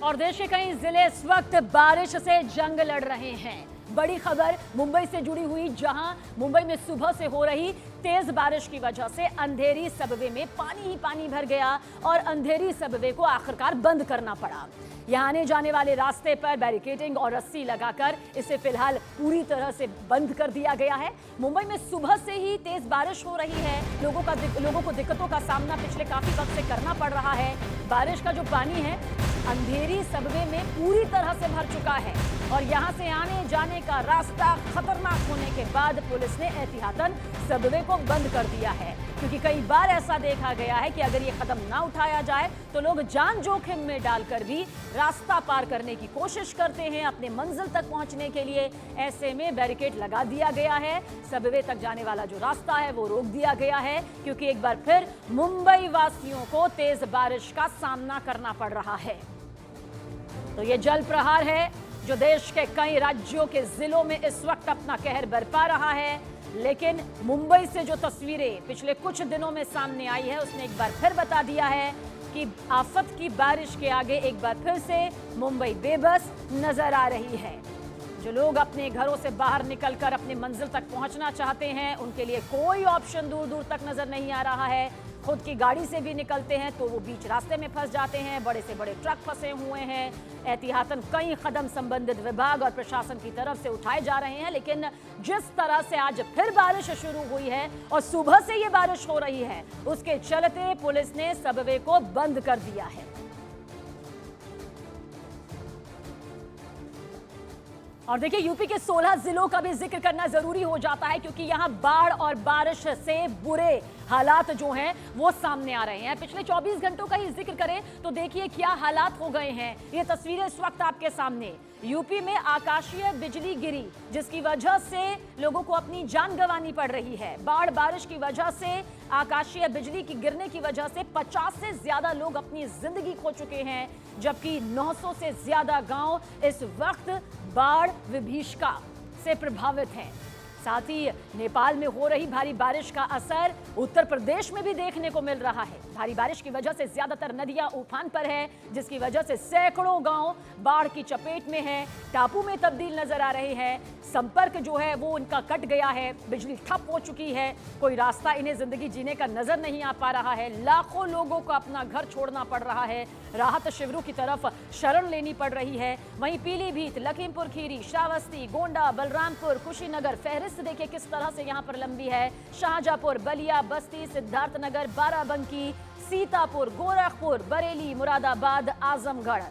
और देश के कई जिले इस वक्त बारिश से जंग लड़ रहे हैं। बड़ी खबर मुंबई से जुड़ी हुई, जहां मुंबई में सुबह से हो रही तेज बारिश की वजह से अंधेरी सबवे में पानी ही पानी भर गया और अंधेरी सबवे को आखिरकार बंद करना पड़ा। यहां आने जाने वाले रास्ते पर बैरिकेडिंग और रस्सी लगाकर इसे फिलहाल पूरी तरह से बंद कर दिया गया है। मुंबई में सुबह से ही तेज बारिश हो रही है। लोगों को दिक्कतों का सामना पिछले काफी वक्त से करना पड़ रहा है। बारिश का जो पानी है अंधेरी सबवे में पूरी तरह से भर चुका है और यहां से आने जाने का रास्ता खतरनाक होने के बाद पुलिस ने एहतियातन सबवे को बंद कर दिया है, क्योंकि कई बार ऐसा देखा गया है कि अगर ये कदम ना उठाया जाए तो लोग जान जोखिम में डालकर भी रास्ता पार करने की कोशिश करते हैं अपने मंजिल तक पहुंचने के लिए। ऐसे में बैरिकेड लगा दिया गया है, सबवे तक जाने वाला जो रास्ता है वो रोक दिया गया है, क्योंकि एक बार फिर मुंबई वासियों को तेज बारिश का सामना करना पड़ रहा है। तो ये जल प्रहार है जो देश के कई राज्यों के जिलों में इस वक्त अपना कहर बरपा रहा है। लेकिन मुंबई से जो तस्वीरें पिछले कुछ दिनों में सामने आई है उसने एक बार फिर बता दिया है कि आफत की बारिश के आगे एक बार फिर से मुंबई बेबस नजर आ रही है। जो लोग अपने घरों से बाहर निकलकर अपने मंजिल तक पहुंचना चाहते हैं उनके लिए कोई ऑप्शन दूर दूर तक नजर नहीं आ रहा है। खुद की गाड़ी से भी निकलते हैं तो वो बीच रास्ते में फंस जाते हैं। बड़े से बड़े ट्रक फंसे हुए हैं। एहतियातन कई कदम संबंधित विभाग और प्रशासन की तरफ से उठाए जा रहे हैं, लेकिन जिस तरह से आज फिर बारिश शुरू हुई है और सुबह से ये बारिश हो रही है उसके चलते पुलिस ने सबवे को बंद कर दिया है। और देखिए, यूपी के 16 जिलों का भी जिक्र करना जरूरी हो जाता है, क्योंकि यहां बाढ़ और बारिश से बुरे हालात जो हैं वो सामने आ रहे हैं। पिछले 24 घंटों का ही जिक्र करें तो देखिए क्या हालात हो गए हैं। ये तस्वीरें इस वक्त आपके सामने। यूपी में आकाशीय बिजली गिरी जिसकी वजह से लोगों को अपनी जान गंवानी पड़ रही है। बाढ़ बारिश की वजह से, आकाशीय बिजली की गिरने की वजह से 50 से ज्यादा लोग अपनी जिंदगी खो चुके हैं, जबकि 900 से ज्यादा गांव इस वक्त बाढ़ विभीषिका से प्रभावित हैं। साथ ही नेपाल में हो रही भारी बारिश का असर उत्तर प्रदेश में भी देखने को मिल रहा है। भारी बारिश की वजह से ज्यादातर नदियां उफान पर है, जिसकी वजह से सैकड़ों गांव बाढ़ की चपेट में हैं, टापू में तब्दील नजर आ रहे हैं। संपर्क जो है वो उनका कट गया है, बिजली ठप हो चुकी है, कोई रास्ता इन्हें जिंदगी जीने का नजर नहीं आ पा रहा है। लाखों लोगों को अपना घर छोड़ना पड़ रहा है, राहत शिविरों की तरफ शरण लेनी पड़ रही है। वहीं पीलीभीत, लखीमपुर खीरी, श्रावस्ती, गोंडा, बलरामपुर, कुशीनगर, फहरिस्त देखिए किस तरह से यहाँ पर लंबी है। शाहजहांपुर, बलिया, बस्ती, सिद्धार्थनगर, बाराबंकी, सीतापुर, गोरखपुर, बरेली, मुरादाबाद, आजमगढ़,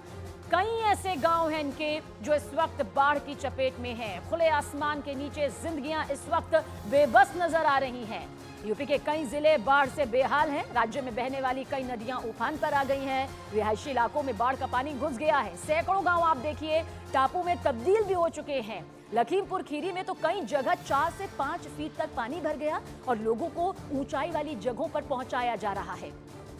कई ऐसे गांव हैं इनके जो इस वक्त बाढ़ की चपेट में हैं। खुले आसमान के नीचे जिंदगियां इस वक्त बेबस नजर आ रही हैं। यूपी के कई जिले बाढ़ से बेहाल हैं। राज्य में बहने वाली कई नदियां उफान पर आ गई हैं। रिहायशी इलाकों में बाढ़ का पानी घुस गया है। सैकड़ों गांव आप देखिए टापू में तब्दील भी हो चुके हैं। लखीमपुर खीरी में तो कई जगह 4 से 5 फीट तक पानी भर गया और लोगों को ऊंचाई वाली जगहों पर पहुंचाया जा रहा है।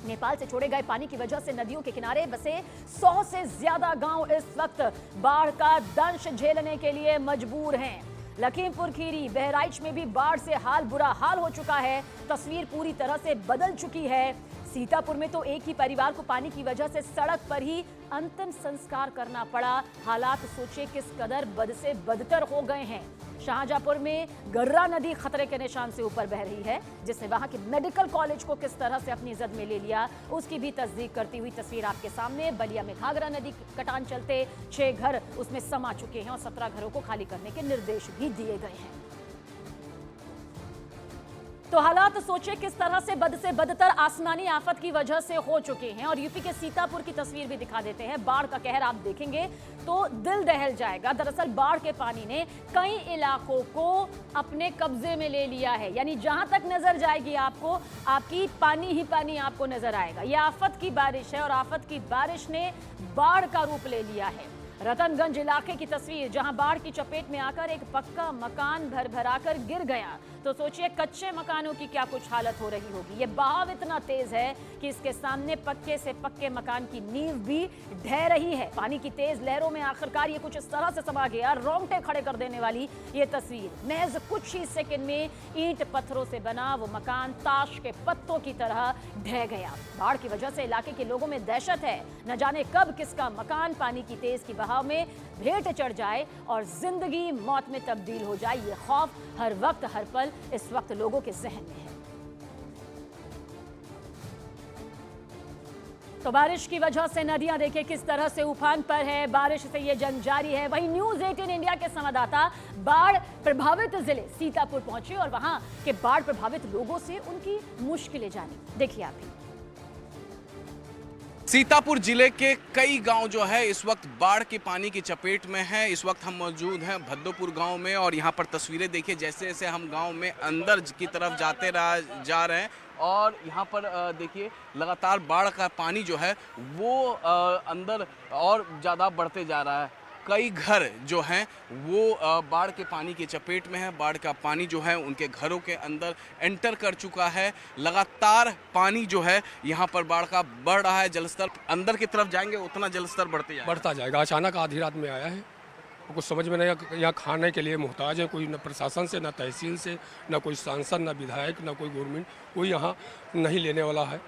नेपाल से छोड़े गए पानी की वजह से नदियों के किनारे बसे 100 से ज्यादा गांव इस वक्त बाढ़ का दंश झेलने के लिए मजबूर हैं। लखीमपुर खीरी, बहराइच में भी बाढ़ से बुरा हाल हो चुका है। तस्वीर पूरी तरह से बदल चुकी है। सीतापुर में तो एक ही परिवार को पानी की वजह से सड़क पर ही अंतिम संस्कार करना पड़ा। हालात सोचे किस कदर बद से बदतर हो गए हैं। शाहजहांपुर में गर्रा नदी खतरे के निशान से ऊपर बह रही है, जिसने वहां के मेडिकल कॉलेज को किस तरह से अपनी जद में ले लिया उसकी भी तस्दीक करती हुई तस्वीर आपके सामने। बलिया में घाघरा नदी कटान चलते 6 घर उसमें समा चुके हैं और 17 घरों को खाली करने के निर्देश भी दिए गए हैं। तो हालात सोचे किस तरह से बदतर आसमानी आफत की वजह से हो चुके हैं। और यूपी के सीतापुर की तस्वीर भी दिखा देते हैं। बाढ़ का कहर आप देखेंगे तो दिल दहल जाएगा। दरअसल बाढ़ के पानी ने कई इलाकों को अपने कब्जे में ले लिया है, यानी जहां तक नजर जाएगी आपको आपकी पानी ही पानी आपको नजर आएगा। यह आफत की बारिश है और आफत की बारिश ने बाढ़ का रूप ले लिया है। रतनगंज इलाके की तस्वीर, जहां बाढ़ की चपेट में आकर एक पक्का मकान भर भराकर गिर गया। तो सोचिए कच्चे मकानों की क्या कुछ हालत हो रही होगी। ये बहाव इतना तेज है कि इसके सामने पक्के से पक्के मकान की नींव भी ढह रही है। पानी की तेज लहरों में आखिरकार ये कुछ इस तरह से समा गया, रोंगटे खड़े कर देने वाली ये तस्वीर। महज कुछ ही सेकंड में ईंट पत्थरों से बना वो मकान ताश के पत्तों की तरह ढह गया। बाढ़ की वजह से इलाके के लोगों में दहशत है, न जाने कब किसका मकान पानी की तेज की बहाव में भेंट चढ़ जाए और जिंदगी मौत में तब्दील हो जाए। ये खौफ हर वक्त हर पल इस वक्त लोगों के जहन में है। तो बारिश की वजह से नदियां देखिए किस तरह से उफान पर है, बारिश से ये जंग जारी है। वहीं न्यूज़ 18 इंडिया के संवाददाता बाढ़ प्रभावित जिले सीतापुर पहुंचे और वहां के बाढ़ प्रभावित लोगों से उनकी मुश्किलें जानी। देखिए आप भी। सीतापुर जिले के कई गांव जो है इस वक्त बाढ़ के पानी की चपेट में है। इस वक्त हम मौजूद हैं भद्दोपुर गांव में और यहां पर तस्वीरें देखिए जैसे जैसे हम गांव में अंदर की तरफ जा रहे हैं और यहां पर देखिए लगातार बाढ़ का पानी जो है वो अंदर और ज़्यादा बढ़ते जा रहा है। कई घर जो हैं वो बाढ़ के पानी की चपेट में है। बाढ़ का पानी जो है उनके घरों के अंदर एंटर कर चुका है। लगातार पानी जो है यहाँ पर बाढ़ का बढ़ रहा है। जलस्तर अंदर की तरफ जाएंगे उतना जलस्तर बढ़ता जाएगा। अचानक आधी रात में आया है, कुछ समझ में नहीं। यहाँ खाने के लिए मुहताज है, कोई न प्रशासन से, न तहसील से, न कोई सांसद, न विधायक, न कोई गवर्नमेंट, कोई यहाँ नहीं लेने वाला है।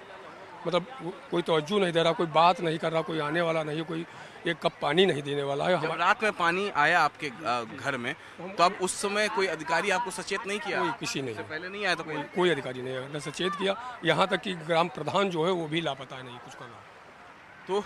मतलब कोई तवज्जो नहीं दे रहा, कोई बात नहीं कर रहा, कोई आने वाला नहीं, कोई एक कप पानी नहीं देने वाला है। जब रात में पानी आया आपके घर में तो अब उस समय कोई अधिकारी आपको सचेत नहीं किया? कोई किसी नहीं, पहले नहीं आया तो कोई अधिकारी नहीं आया, न सचेत किया। यहाँ तक कि ग्राम प्रधान जो है वो भी लापता नहीं, कुछ का नाम। तो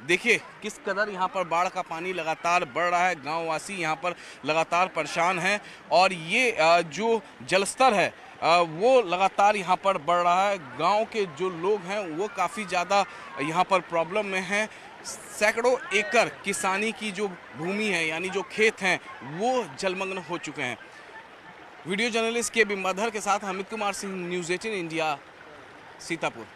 देखिए किस कदर यहाँ पर बाढ़ का पानी लगातार बढ़ रहा है। गांववासी यहाँ पर लगातार परेशान हैं और ये जो जलस्तर है वो लगातार यहाँ पर बढ़ रहा है। गांव के जो लोग हैं वो काफ़ी ज़्यादा यहाँ पर प्रॉब्लम में हैं। सैकड़ों एकड़ किसानी की जो भूमि है यानी जो खेत हैं वो जलमग्न हो चुके हैं। वीडियो जर्नलिस्ट के बिम्बाधर के साथ अमित कुमार सिंह, न्यूज़ 18 इंडिया, सीतापुर।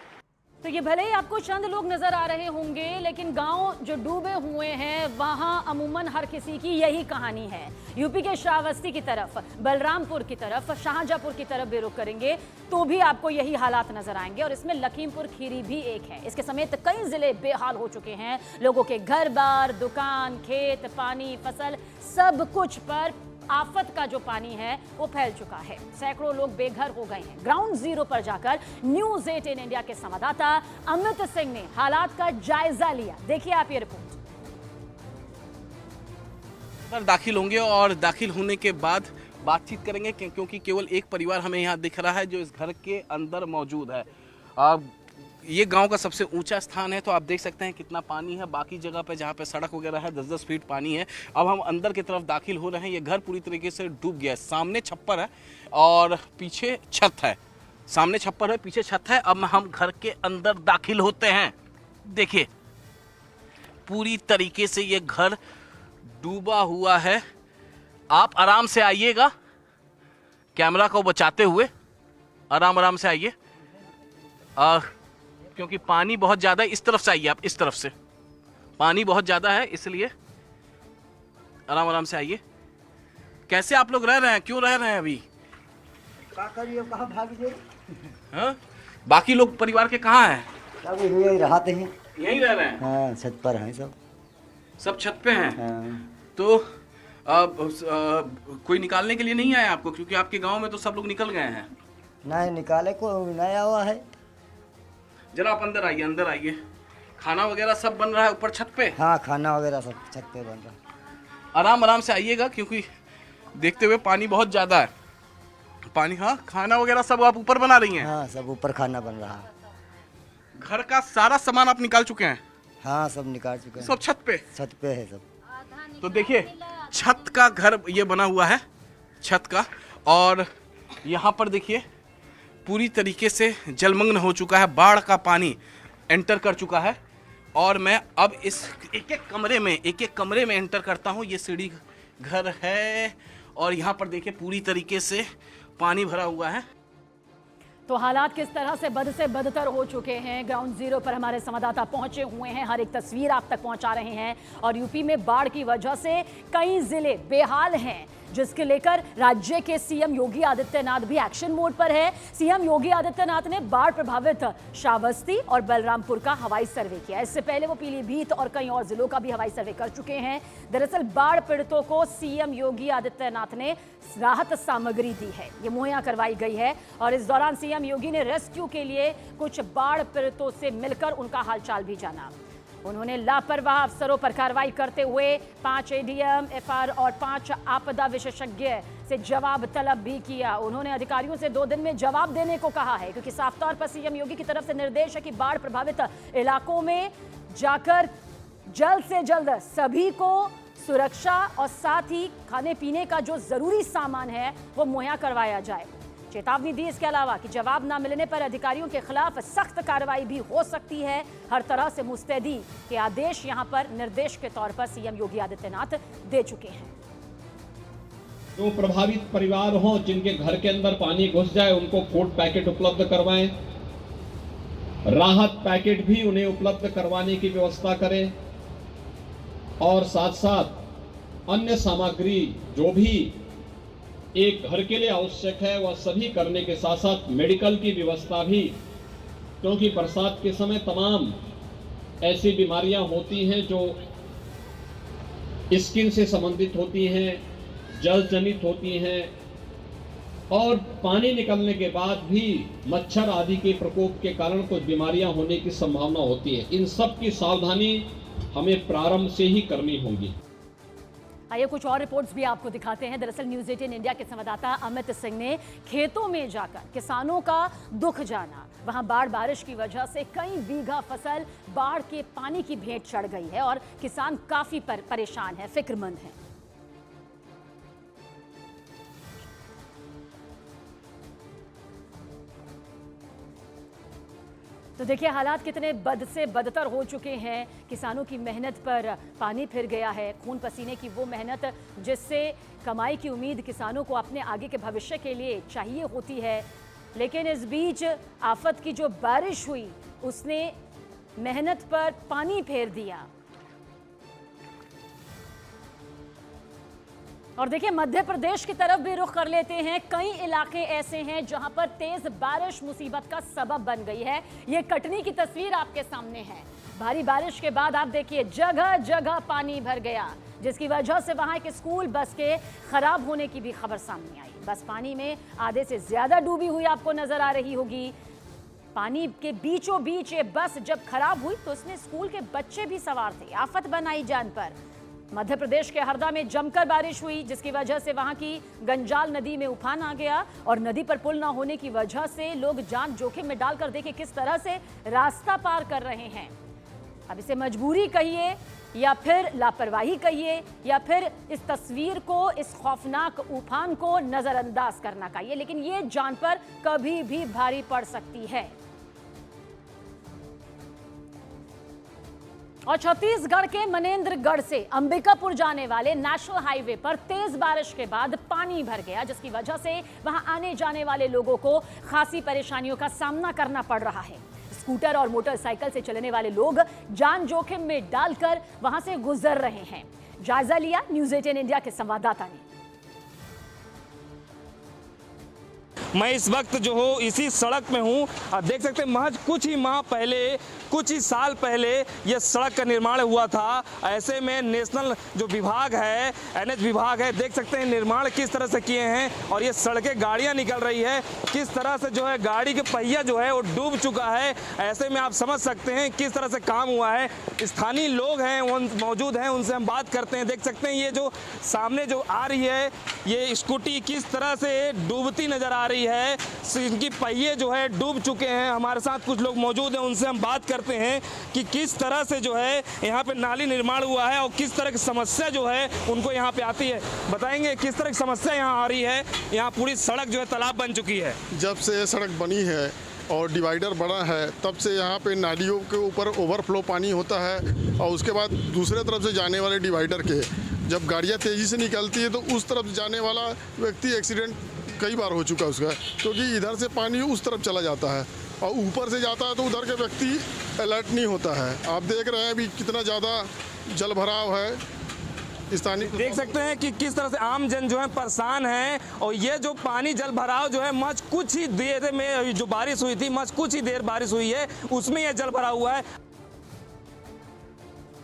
तो ये भले ही आपको चंद लोग नजर आ रहे होंगे, लेकिन गांव जो डूबे हुए हैं वहां अमूमन हर किसी की यही कहानी है। यूपी के श्रावस्ती की तरफ, बलरामपुर की तरफ, शाहजहांपुर की तरफ भी रुख करेंगे तो भी आपको यही हालात नजर आएंगे और इसमें लखीमपुर खीरी भी एक है। इसके समेत कई जिले बेहाल हो चुके हैं। लोगों के घर बार, दुकान, खेत, पानी, फसल, सब कुछ पर आफत का जो पानी है वो फैल चुका है। सैकड़ों लोग बेघर हो गए हैं। ग्राउंड जीरो पर जाकर न्यूज़ 18 इंडिया के संवाददाता अमित सिंह ने हालात का जायजा लिया। देखिए आप ये रिपोर्ट। दाखिल होंगे और दाखिल होने के बाद बातचीत करेंगे क्योंकि केवल एक परिवार हमें यहाँ दिख रहा है जो इस घर के अंदर मौजूद है। ये गांव का सबसे ऊंचा स्थान है तो आप देख सकते हैं कितना पानी है। बाकी जगह पे जहाँ पे सड़क वगैरह है 10-10 फीट पानी है। अब हम अंदर की तरफ दाखिल हो रहे हैं। ये घर पूरी तरीके से डूब गया है। सामने छप्पर है और पीछे छत है। सामने छप्पर है, पीछे छत है। अब हम घर के अंदर दाखिल होते हैं। देखिए पूरी तरीके से ये घर डूबा हुआ है। आप आराम से आइएगा, कैमरा को बचाते हुए आराम से आइए क्योंकि पानी बहुत ज़्यादा है। इस तरफ से आइए आप, इस तरफ से पानी बहुत ज़्यादा है इसलिए आराम से आइए। कैसे आप लोग रह रहे हैं, क्यों रह रहे हैं अभी? कहाँ भाग हाँ? बाकी लोग परिवार के कहाँ हैं? सब यही रहते हैं, यहीं रह रहे हैं। हाँ, छत पर हैं सब छत पे हैं। हाँ। तो कोई निकालने के लिए नहीं आया आपको? क्योंकि आपके गांव में तो सब लोग निकल गए हैं। नहीं निकाले को नया हुआ है। जरा आप अंदर आइए। खाना वगैरह सब बन रहा है ऊपर छत पे? हाँ, खाना वगैरह सब छत पे बन रहा है। आराम से आइएगा क्योंकि देखते हुए पानी बहुत ज़्यादा है। पानी, हाँ, खाना वगैरह सब आप ऊपर बना रही हैं? हाँ, सब ऊपर खाना बन रहा है। घर का सारा सामान आप निकाल चुके हैं? हाँ, सब निकाल चुके हैं। सब छत पे है सब। तो देखिए छत का घर ये बना हुआ है, छत का, और यहाँ पर देखिए पूरी तरीके से जलमग्न हो चुका है। बाढ़ का पानी एंटर कर चुका है और मैं अब इस एक एक कमरे में एंटर करता हूँ। ये सीढ़ी घर है और यहाँ पर देखिए पूरी तरीके से पानी भरा हुआ है। तो हालात किस तरह से बद से बदतर हो चुके हैं। ग्राउंड जीरो पर हमारे संवाददाता पहुंचे हुए हैं, हर एक तस्वीर आप तक पहुंचा रहे हैं। और यूपी में बाढ़ की वजह से कई जिले बेहाल हैं। जिसके लेकर राज्य के सीएम योगी आदित्यनाथ भी एक्शन मोड पर है। सीएम योगी आदित्यनाथ ने बाढ़ प्रभावित श्रावस्ती और बलरामपुर का हवाई सर्वे किया। इससे पहले वो पीलीभीत और कई और जिलों का भी हवाई सर्वे कर चुके हैं। दरअसल बाढ़ पीड़ितों को सीएम योगी आदित्यनाथ ने राहत सामग्री दी है, ये मुहैया करवाई गई है। और इस दौरान सीएम योगी ने रेस्क्यू के लिए कुछ बाढ़ पीड़ितों से मिलकर उनका हालचाल भी जाना। उन्होंने लापरवाह अफसरों पर कार्रवाई करते हुए 5 एडीएम, एफआर और 5 आपदा विशेषज्ञ से जवाब तलब भी किया। उन्होंने अधिकारियों से 2 दिन में जवाब देने को कहा है, क्योंकि साफ तौर पर सीएम योगी की तरफ से निर्देश है कि बाढ़ प्रभावित इलाकों में जाकर जल्द से जल्द सभी को सुरक्षा और साथ ही खाने पीने का जो जरूरी सामान है वो मुहैया करवाया जाए। चेतावनी दी इसके अलावा कि जवाब न मिलने पर अधिकारियों के खिलाफ सख्त कार्रवाई भी हो सकती है। हर तरह से मुस्तैदी के आदेश यहां पर निर्देश के तौर पर सीएम योगी आदित्यनाथ दे चुके हैं। जो प्रभावित परिवार हों, जिनके घर के अंदर पानी घुस जाए, उनको फूड पैकेट उपलब्ध करवाएं, राहत पैकेट भी उन्हें उपलब्ध करवाने की व्यवस्था करें और साथ साथ अन्य सामग्री जो भी एक घर के लिए आवश्यक है वह सभी करने के साथ साथ मेडिकल की व्यवस्था भी, क्योंकि बरसात के समय तमाम ऐसी बीमारियां होती हैं जो स्किन से संबंधित होती हैं, जल जनित होती हैं और पानी निकलने के बाद भी मच्छर आदि के प्रकोप के कारण कुछ बीमारियां होने की संभावना होती है। इन सब की सावधानी हमें प्रारंभ से ही करनी होगी। आइए कुछ और रिपोर्ट्स भी आपको दिखाते हैं। दरअसल न्यूज़ 18 इंडिया के संवाददाता अमित सिंह ने खेतों में जाकर किसानों का दुख जाना। वहां बाढ़ बारिश की वजह से कई बीघा फसल बाढ़ के पानी की भेंट चढ़ गई है और किसान काफी परेशान है, फिक्रमंद है। तो देखिए हालात कितने बद से बदतर हो चुके हैं। किसानों की मेहनत पर पानी फिर गया है, खून पसीने की वो मेहनत जिससे कमाई की उम्मीद किसानों को अपने आगे के भविष्य के लिए चाहिए होती है। लेकिन इस बीच आफत की जो बारिश हुई उसने मेहनत पर पानी फेर दिया। और देखिए मध्य प्रदेश की तरफ भी रुख कर लेते हैं। कई इलाके ऐसे हैं जहां पर तेज बारिश मुसीबत का सबब बन गई है। ये कटनी की तस्वीर आपके सामने है। भारी बारिश के बाद आप देखिए जगह जगह पानी भर गया, जिसकी वजह से वहां एक स्कूल बस के खराब होने की भी खबर सामने आई। बस पानी में आधे से ज्यादा डूबी हुई आपको नजर आ रही होगी। पानी के बीचों बीच ये बस जब खराब हुई तो इसमें स्कूल के बच्चे भी सवार थे। आफत बनाई जान पर। मध्य प्रदेश के हरदा में जमकर बारिश हुई, जिसकी वजह से वहां की गंजाल नदी में उफान आ गया और नदी पर पुल ना होने की वजह से लोग जान जोखिम में डालकर देखिए किस तरह से रास्ता पार कर रहे हैं। अब इसे मजबूरी कहिए या फिर लापरवाही कहिए या फिर इस तस्वीर को, इस खौफनाक उफान को नजरअंदाज करना कहिए, लेकिन ये जान पर कभी भी भारी पड़ सकती है। और छत्तीसगढ़ के मनेंद्रगढ़ से अंबिकापुर जाने वाले नेशनल हाईवे पर तेज बारिश के बाद पानी भर गया, जिसकी वजह से वहां आने जाने वाले लोगों को खासी परेशानियों का सामना करना पड़ रहा है। स्कूटर और मोटरसाइकिल से चलने वाले लोग जान जोखिम में डालकर वहां से गुजर रहे हैं। जायजा लिया न्यूज़ 18 इंडिया के संवाददाता ने। मैं इस वक्त जो हूँ इसी सड़क में हूँ। आप देख सकते हैं महज कुछ ही माह पहले, कुछ ही साल पहले ये सड़क का निर्माण हुआ था। ऐसे में नेशनल जो विभाग है, एनएच विभाग है, देख सकते हैं निर्माण किस तरह से किए हैं और ये सड़कें गाड़ियाँ निकल रही है, किस तरह से जो है गाड़ी के पहिया जो है वो डूब चुका है। ऐसे में आप समझ सकते हैं किस तरह से काम हुआ है। स्थानीय लोग हैं वो मौजूद हैं, उनसे हम बात करते हैं। देख सकते हैं ये जो सामने जो आ रही है ये स्कूटी किस तरह से डूबती नजर आ रही है, इनकी पहिए जो है डूब चुके हैं। हमारे साथ कुछ लोग मौजूद हैं, उनसे हम बात करते हैं कि किस तरह से जो है यहाँ पे नाली निर्माण हुआ है और किस तरह की समस्या जो है उनको यहाँ पे आती है। बताएंगे किस तरह की समस्या यहाँ आ रही है। यहाँ पूरी सड़क जो है तालाब बन चुकी है। जब से ये सड़क बनी है और डिवाइडर बना है तब से यहाँ पे नालियों के ऊपर ओवरफ्लो पानी होता है और उसके बाद दूसरे तरफ से जाने वाले डिवाइडर के जब गाड़ियाँ तेज़ी से निकलती है तो उस तरफ जाने वाला व्यक्ति एक्सीडेंट कई बार हो चुका है उसका, क्योंकि इधर से पानी उस तरफ चला जाता है और ऊपर से जाता है तो उधर के व्यक्ति अलर्ट नहीं होता है। आप देख रहे हैं अभी कितना ज़्यादा जल भराव है स्थानीय देख सकते हैं कि किस तरह से आम जन जो है परेशान है। और ये जो पानी जल भराव जो है महज कुछ ही देर में जो बारिश हुई थी, महज कुछ ही देर बारिश हुई है, उसमें यह जल भरा हुआ है।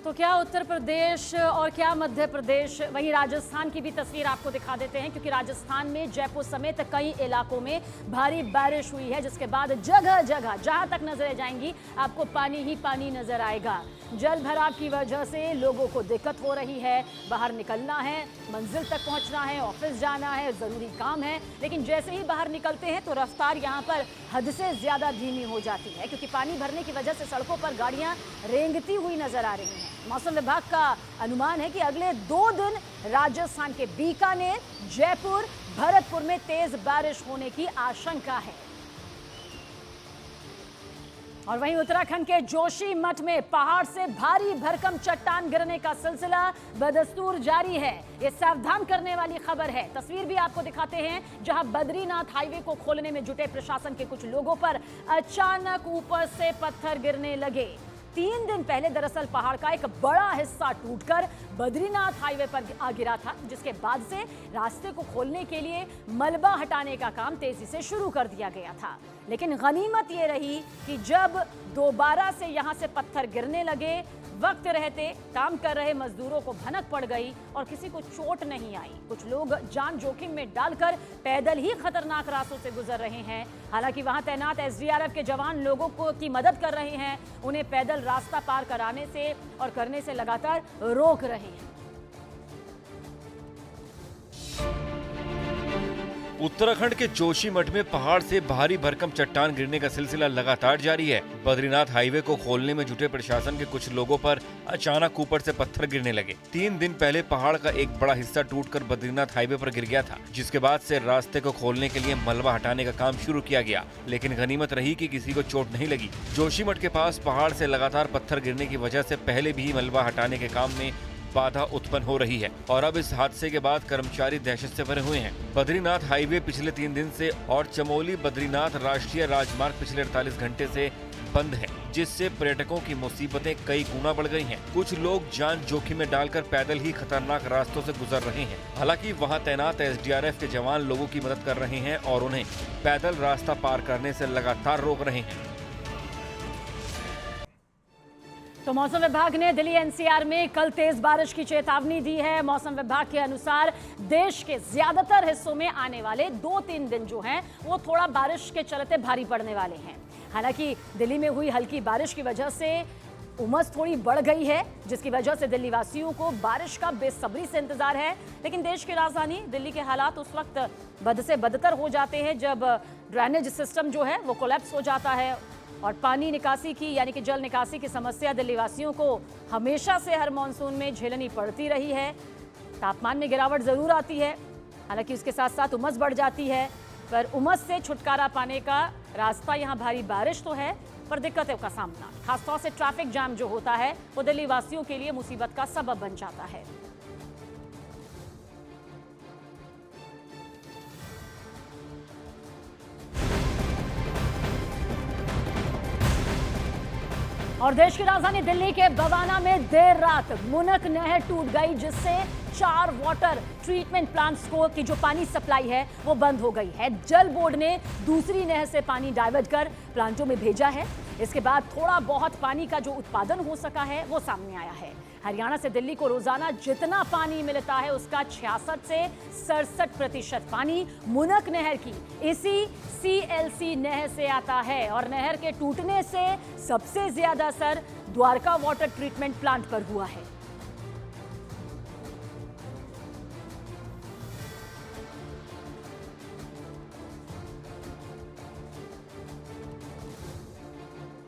तो क्या उत्तर प्रदेश और क्या मध्य प्रदेश, वहीं राजस्थान की भी तस्वीर आपको दिखा देते हैं, क्योंकि राजस्थान में जयपुर समेत कई इलाकों में भारी बारिश हुई है, जिसके बाद जगह जगह जहां तक नजरें जाएंगी आपको पानी ही पानी नजर आएगा। जल भराव की वजह से लोगों को दिक्कत हो रही है, बाहर निकलना है, मंजिल तक पहुंचना है, ऑफिस जाना है, जरूरी काम है, लेकिन जैसे ही बाहर निकलते हैं तो रफ्तार यहां पर हद से ज्यादा धीमी हो जाती है, क्योंकि पानी भरने की वजह से सड़कों पर गाड़ियां रेंगती हुई नजर आ रही हैं। मौसम विभाग का अनुमान है कि अगले 2 दिन राजस्थान के बीकानेर, जयपुर, भरतपुर में तेज बारिश होने की आशंका है। और वहीं उत्तराखंड के जोशीमठ में पहाड़ से भारी भरकम चट्टान गिरने का सिलसिला बदस्तूर जारी है। ये सावधान करने वाली खबर है। तस्वीर भी आपको दिखाते हैं, जहां बद्रीनाथ हाईवे को खोलने में जुटे प्रशासन के कुछ लोगों पर अचानक ऊपर से पत्थर गिरने लगे। 3 दिन पहले दरअसल पहाड़ का एक बड़ा हिस्सा टूटकर बद्रीनाथ हाईवे पर आ गिरा था, जिसके बाद से रास्ते को खोलने के लिए मलबा हटाने का काम तेजी से शुरू कर दिया गया था। लेकिन गनीमत ये रही कि जब दोबारा से यहां से पत्थर गिरने लगे, वक्त रहते काम कर रहे मजदूरों को भनक पड़ गई और किसी को चोट नहीं आई। कुछ लोग जान जोखिम में डालकर पैदल ही खतरनाक रास्तों से गुजर रहे हैं। हालांकि वहां तैनात एसडीआरएफ के जवान लोगों की मदद कर रहे हैं, उन्हें पैदल रास्ता पार कराने से और करने से लगातार रोक रहे हैं। उत्तराखंड के जोशीमठ में पहाड़ से भारी भरकम चट्टान गिरने का सिलसिला लगातार जारी है। बद्रीनाथ हाईवे को खोलने में जुटे प्रशासन के कुछ लोगों पर अचानक ऊपर से पत्थर गिरने लगे। 3 दिन पहले पहाड़ का एक बड़ा हिस्सा टूटकर बद्रीनाथ हाईवे पर गिर गया था, जिसके बाद से रास्ते को खोलने के लिए मलबा हटाने का काम शुरू किया गया, लेकिन गनीमत रही कि किसी को चोट नहीं लगी। जोशीमठ के पास पहाड़ से लगातार पत्थर गिरने की वजह से पहले भी मलबा हटाने के काम में बाधा उत्पन्न हो रही है और अब इस हादसे के बाद कर्मचारी दहशत से भरे हुए हैं। बद्रीनाथ हाईवे पिछले 3 दिन से और चमोली बद्रीनाथ राष्ट्रीय राजमार्ग पिछले 48 घंटे से बंद है, जिससे पर्यटकों की मुसीबतें कई गुना बढ़ गई हैं। कुछ लोग जान जोखिम में डालकर पैदल ही खतरनाक रास्तों से गुजर रहे हैं। हालांकि वहां तैनात एसडीआरएफ के जवान लोगों की मदद कर रहे हैं और उन्हें पैदल रास्ता पार करने से लगातार रोक रहे हैं। तो मौसम विभाग ने दिल्ली एनसीआर में कल तेज बारिश की चेतावनी दी है। मौसम विभाग के अनुसार देश के ज्यादातर हिस्सों में आने वाले 2-3 दिन जो हैं वो थोड़ा बारिश के चलते भारी पड़ने वाले हैं। हालांकि दिल्ली में हुई हल्की बारिश की वजह से उमस थोड़ी बढ़ गई है, जिसकी वजह से दिल्ली वासियों को बारिश का बेसब्री से इंतजार है। लेकिन देश की राजधानी दिल्ली के हालात उस वक्त बद से बदतर हो जाते हैं जब ड्रेनेज सिस्टम जो है वो कोलैप्स हो जाता है और पानी निकासी की यानी कि जल निकासी की समस्या दिल्ली वासियों को हमेशा से हर मॉनसून में झेलनी पड़ती रही है। तापमान में गिरावट जरूर आती है, हालांकि उसके साथ साथ उमस बढ़ जाती है, पर उमस से छुटकारा पाने का रास्ता यहाँ भारी बारिश तो है, पर दिक्कतों का सामना, खासतौर से ट्रैफिक जाम जो होता है वो दिल्ली वासियों के लिए मुसीबत का सबब बन जाता है। और देश की राजधानी दिल्ली के बवाना में देर रात मुनक नहर टूट गई, जिससे 4 वाटर ट्रीटमेंट प्लांट्स को की जो पानी सप्लाई है वो बंद हो गई है। जल बोर्ड ने दूसरी नहर से पानी डाइवर्ट कर प्लांटों में भेजा है। इसके बाद थोड़ा बहुत पानी का जो उत्पादन हो सका है वो सामने आया है। हरियाणा से दिल्ली को रोजाना जितना पानी मिलता है उसका 66 से 67% पानी मुनक नहर की इसी CLC नहर से आता है और नहर के टूटने से सबसे ज्यादा असर द्वारका वाटर ट्रीटमेंट प्लांट पर हुआ है।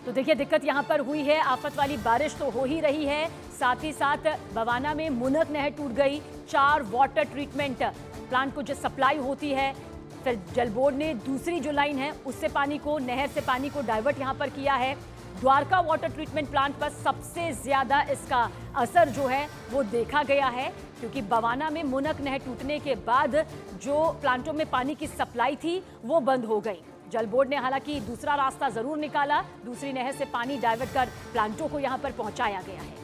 तो देखिए दिक्कत यहां पर हुई है, आफत वाली बारिश तो हो ही रही है, साथ ही साथ बवाना में मुनक नहर टूट गई। 4 वाटर ट्रीटमेंट प्लांट को जो सप्लाई होती है, फिर जल बोर्ड ने दूसरी जो लाइन है उससे पानी को नहर से पानी को डाइवर्ट यहां पर किया है। द्वारका वाटर ट्रीटमेंट प्लांट पर सबसे ज्यादा इसका असर जो है वो देखा गया है, क्योंकि बवाना में मुनक नहर टूटने के बाद जो प्लांटों में पानी की सप्लाई थी वो बंद हो गई। जल बोर्ड ने हालांकि दूसरा रास्ता जरूर निकाला, दूसरी नहर से पानी डाइवर्ट कर प्लांटों को यहां पर पहुंचाया गया है।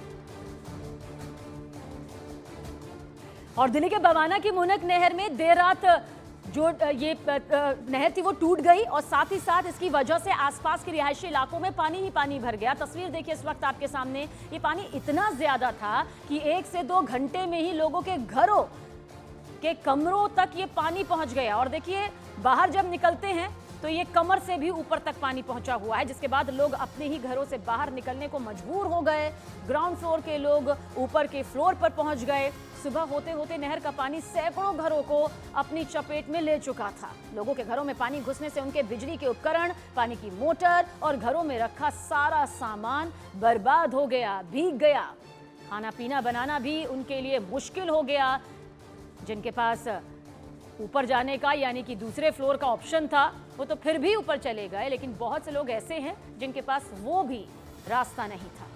और दिल्ली के बवाना की मुनक नहर में देर रात जो ये नहर थी वो टूट गई और साथ ही साथ इसकी वजह से आसपास के रिहायशी इलाकों में पानी ही पानी भर गया। तस्वीर देखिए इस वक्त आपके सामने, ये पानी इतना ज्यादा था कि 1 से 2 घंटे में ही लोगों के घरों के कमरों तक ये पानी पहुंच गया। और देखिए बाहर जब निकलते हैं तो ये कमर से भी ऊपर तक पानी पहुंचा हुआ है, जिसके बाद लोग अपने ही घरों से बाहर निकलने को मजबूर हो गए। ग्राउंड फ्लोर के लोग ऊपर के फ्लोर पर पहुंच गए। सुबह होते होते नहर का पानी सैकड़ों घरों को अपनी चपेट में ले चुका था। लोगों के घरों में पानी घुसने से उनके बिजली के उपकरण, पानी की मोटर और घरों में रखा सारा सामान बर्बाद हो गया, भीग गया। खाना पीना बनाना भी उनके लिए मुश्किल हो गया। जिनके पास ऊपर जाने का यानी कि दूसरे फ्लोर का ऑप्शन था वो तो फिर भी ऊपर चले गए, लेकिन बहुत से लोग ऐसे हैं जिनके पास वो भी रास्ता नहीं था।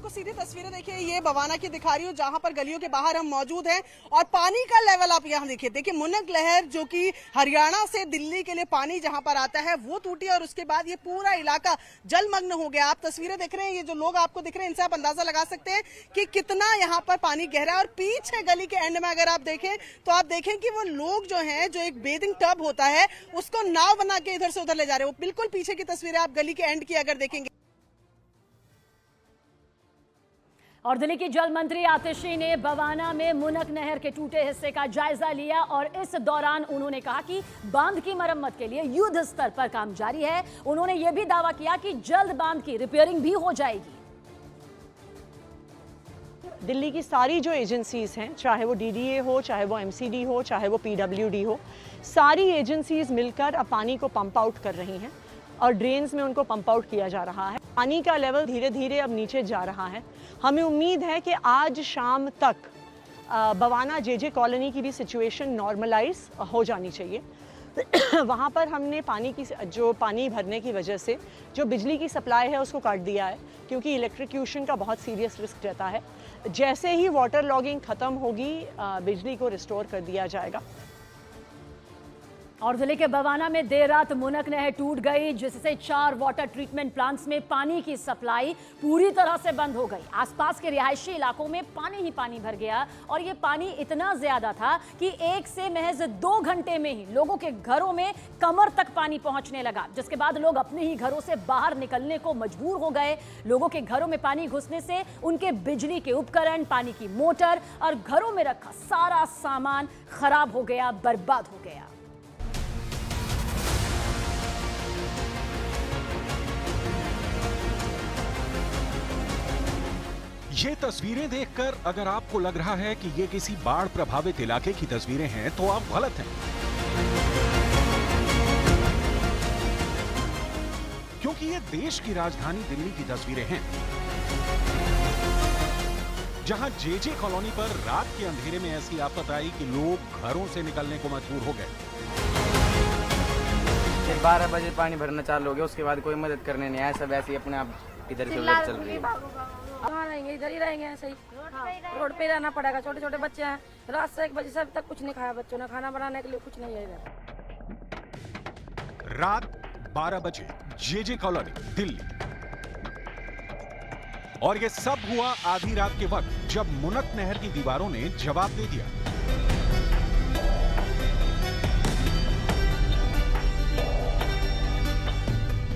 को सीधी तस्वीरें देखिए, ये बवाना की दिखा रही हूँ जहां पर गलियों के बाहर हम मौजूद हैं और पानी का लेवल आप यहाँ देखिए मुनक नहर जो कि हरियाणा से दिल्ली के लिए पानी जहां पर आता है वो टूटी और उसके बाद ये पूरा इलाका जलमग्न हो गया। आप तस्वीरें देख रहे हैं, ये जो लोग आपको दिख रहे हैं इनसे आप अंदाजा लगा सकते हैं कि कितना यहाँ पर पानी गहरा है। और पीछे गली के एंड में अगर आप देखें तो आप देखें कि वो लोग जो है, जो एक बेदिंग टब होता है उसको नाव बना के इधर से उधर ले जा रहे हैं। वो बिल्कुल पीछे की तस्वीरें आप गली के एंड की अगर देखेंगे। और दिल्ली की जल मंत्री आतिशी ने बवाना में मुनक नहर के टूटे हिस्से का जायजा लिया और इस दौरान उन्होंने कहा कि बांध की मरम्मत के लिए युद्ध स्तर पर काम जारी है। उन्होंने यह भी दावा किया कि जल्द बांध की रिपेयरिंग भी हो जाएगी। दिल्ली की सारी जो एजेंसीज हैं, चाहे वो डीडीए हो, चाहे वो एमसीडी हो, चाहे वो पीडब्ल्यूडी हो, सारी एजेंसीज मिलकर अब पानी को पंप आउट कर रही हैं और ड्रेन्स में उनको पंप आउट किया जा रहा है। पानी का लेवल धीरे धीरे अब नीचे जा रहा है। हमें उम्मीद है कि आज शाम तक बवाना जेजे कॉलोनी की भी सिचुएशन नॉर्मलाइज हो जानी चाहिए। वहाँ पर हमने पानी भरने की वजह से जो बिजली की सप्लाई है उसको काट दिया है, क्योंकि इलेक्ट्रिक्यूशन का बहुत सीरियस रिस्क रहता है। जैसे ही वाटर लॉगिंग ख़त्म होगी बिजली को रिस्टोर कर दिया जाएगा। और जिले के बवाना में देर रात मुनक नहर टूट गई, जिससे 4 वाटर ट्रीटमेंट प्लांट्स में पानी की सप्लाई पूरी तरह से बंद हो गई। आसपास के रिहायशी इलाकों में पानी ही पानी भर गया और ये पानी इतना ज्यादा था कि 1 से महज 2 घंटे में ही लोगों के घरों में कमर तक पानी पहुंचने लगा, जिसके बाद लोग अपने ही घरों से बाहर निकलने को मजबूर हो गए। लोगों के घरों में पानी घुसने से उनके बिजली के उपकरण, पानी की मोटर और घरों में रखा सारा सामान खराब हो गया, बर्बाद हो गया। ये तस्वीरें देखकर अगर आपको लग रहा है कि ये किसी बाढ़ प्रभावित इलाके की तस्वीरें हैं तो आप गलत हैं, क्योंकि ये देश की राजधानी दिल्ली की तस्वीरें हैं, जहां जेजे कॉलोनी पर रात के अंधेरे में ऐसी आफत आई कि लोग घरों से निकलने को मजबूर हो गए। 12 बजे पानी भरना चालू हो गया, उसके बाद कोई मदद करने नहीं आया, सब ऐसे ही अपने आप इधर से उधर चल रही है। कहाँ रहेंगे, इधर ही रहेंगे ऐसे ही। रोड पे रहना पड़ेगा। छोटे छोटे बच्चे हैं, रात से 1 बजे से अभी तक कुछ नहीं खाया बच्चों ने, खाना बनाने के लिए कुछ नहीं है इधर। रात 12 बजे जेजे कॉलोनी दिल्ली, और ये सब हुआ आधी रात के वक्त जब मुनक नहर की दीवारों ने जवाब दे दिया।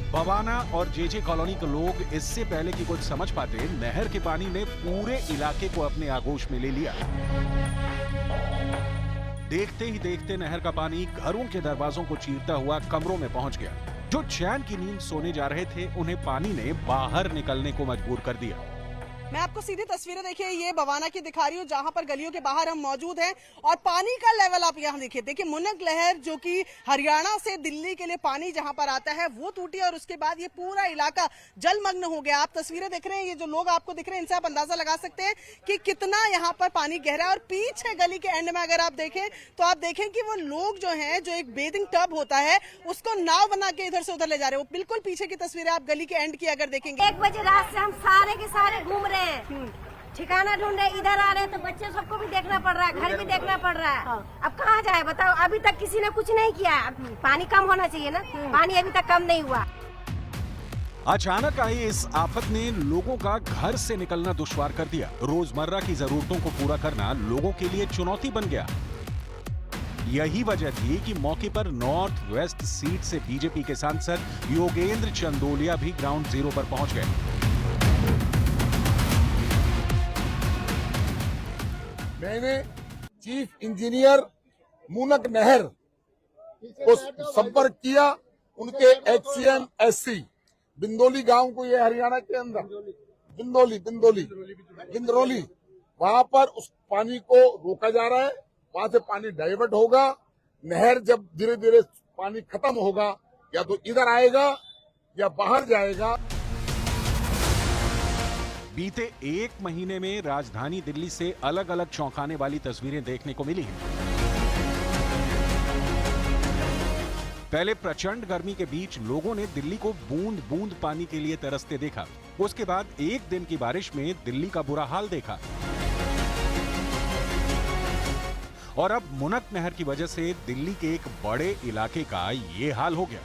बवाना और जेजे कॉलोनी के लोग इससे पहले कि कुछ समझ पाते, नहर के पानी ने पूरे इलाके को अपने आगोश में ले लिया। देखते ही देखते नहर का पानी घरों के दरवाजों को चीरता हुआ कमरों में पहुंच गया। जो चैन की नींद सोने जा रहे थे, उन्हें पानी ने बाहर निकलने को मजबूर कर दिया। मैं आपको सीधी तस्वीरें देखिए, ये बवाना की दिखा रही हूँ जहां पर गलियों के बाहर हम मौजूद हैं और पानी का लेवल आप यहाँ देखिए मुनक नहर जो कि हरियाणा से दिल्ली के लिए पानी जहां पर आता है वो टूटी और उसके बाद ये पूरा इलाका जलमग्न हो गया। आप तस्वीरें देख रहे हैं, ये जो लोग आपको दिख रहे हैं इनसे आप अंदाजा लगा सकते हैं कि कितना यहाँ पर पानी गहरा है। और पीछे गली के एंड में अगर आप देखें तो आप देखें कि वो लोग जो है, जो एक बेदिंग टब होता है उसको नाव बना के इधर से उधर ले जा रहे हैं। वो बिल्कुल पीछे की तस्वीरें आप गली के एंड की अगर देखेंगे। 1 बजे रात से हम सारे के सारे घूम रहे हैं, ठिकाना ढूंढ रहे, इधर आ रहे हैं तो बच्चे सबको भी देखना पड़ रहा है, घर भी देखना पड़ रहा है। अब कहाँ जाए बताओ, अभी तक किसी ने कुछ नहीं किया। पानी कम होना चाहिए ना, पानी अभी तक कम नहीं हुआ। अचानक आई इस आफत ने लोगों का घर से निकलना दुश्वार कर दिया। रोजमर्रा की जरूरतों को पूरा करना लोगों के लिए चुनौती बन गया। यही वजह थी कि मौके पर नॉर्थ वेस्ट सीट से बीजेपी के सांसद योगेंद्र चंदोलिया भी ग्राउंड जीरो पर पहुंच गए। मैंने चीफ इंजीनियर मुनक नहर को संपर्क किया। उनके HCMSC बिंदोली गांव को, ये हरियाणा के अंदर बिंदरोली, वहां पर उस पानी को रोका जा रहा है। वहां से पानी डाइवर्ट होगा। नहर जब धीरे धीरे पानी खत्म होगा, या तो इधर आएगा या बाहर जाएगा। बीते 1 महीने में राजधानी दिल्ली से अलग अलग चौंकाने वाली तस्वीरें देखने को मिली हैं। पहले प्रचंड गर्मी के बीच लोगों ने दिल्ली को बूंद बूंद पानी के लिए तरसते देखा। उसके बाद एक दिन की बारिश में दिल्ली का बुरा हाल देखा। और अब मुनक नहर की वजह से दिल्ली के एक बड़े इलाके का ये हाल हो गया।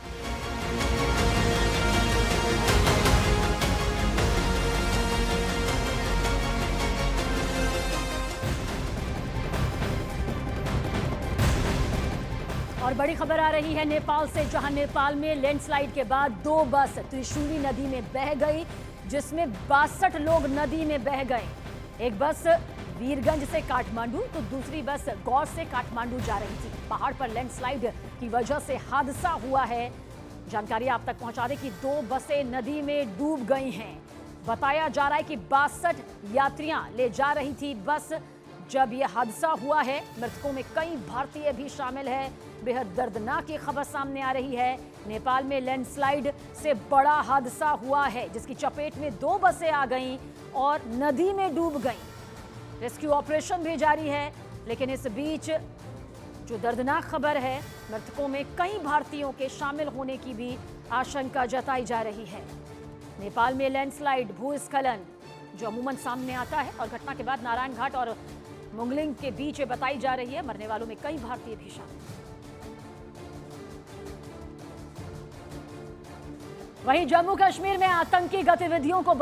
और बड़ी खबर आ रही है नेपाल से, जहां नेपाल में लैंडस्लाइड के बाद 2 बस त्रिशूली नदी में बह गई, जिसमें 62 लोग नदी में बह गए। एक बस वीरगंज से काठमांडू तो दूसरी बस गौर से काठमांडू जा रही थी। पहाड़ पर लैंडस्लाइड की वजह से हादसा हुआ है। जानकारी आप तक पहुंचा दें कि 2 बसें नदी में डूब गई हैं। बताया जा रहा है कि 62 यात्रियां ले जा रही थी बस जब यह हादसा हुआ है। मृतकों में कई भारतीय भी शामिल है। बेहद दर्दनाक ये खबर सामने आ रही है। नेपाल में लैंडस्लाइड से बड़ा हादसा हुआ है, जिसकी चपेट में 2 बसें आ गईं और नदी में डूब गईं। रेस्क्यू ऑपरेशन भी जारी है, लेकिन इस बीच जो दर्दनाक खबर है, मृतकों में कई भारतीयों के शामिल होने की भी आशंका जताई जा रही है। नेपाल में लैंडस्लाइड, भूस्खलन जो अमूमन सामने आता है और घटना के बाद नारायण घाट और मुंगलिंग के बीच बताई जा रही है। मरने वालों में कई भारतीय भी शामिल। वहीं जम्मू कश्मीर में आतंकी गतिविधियों को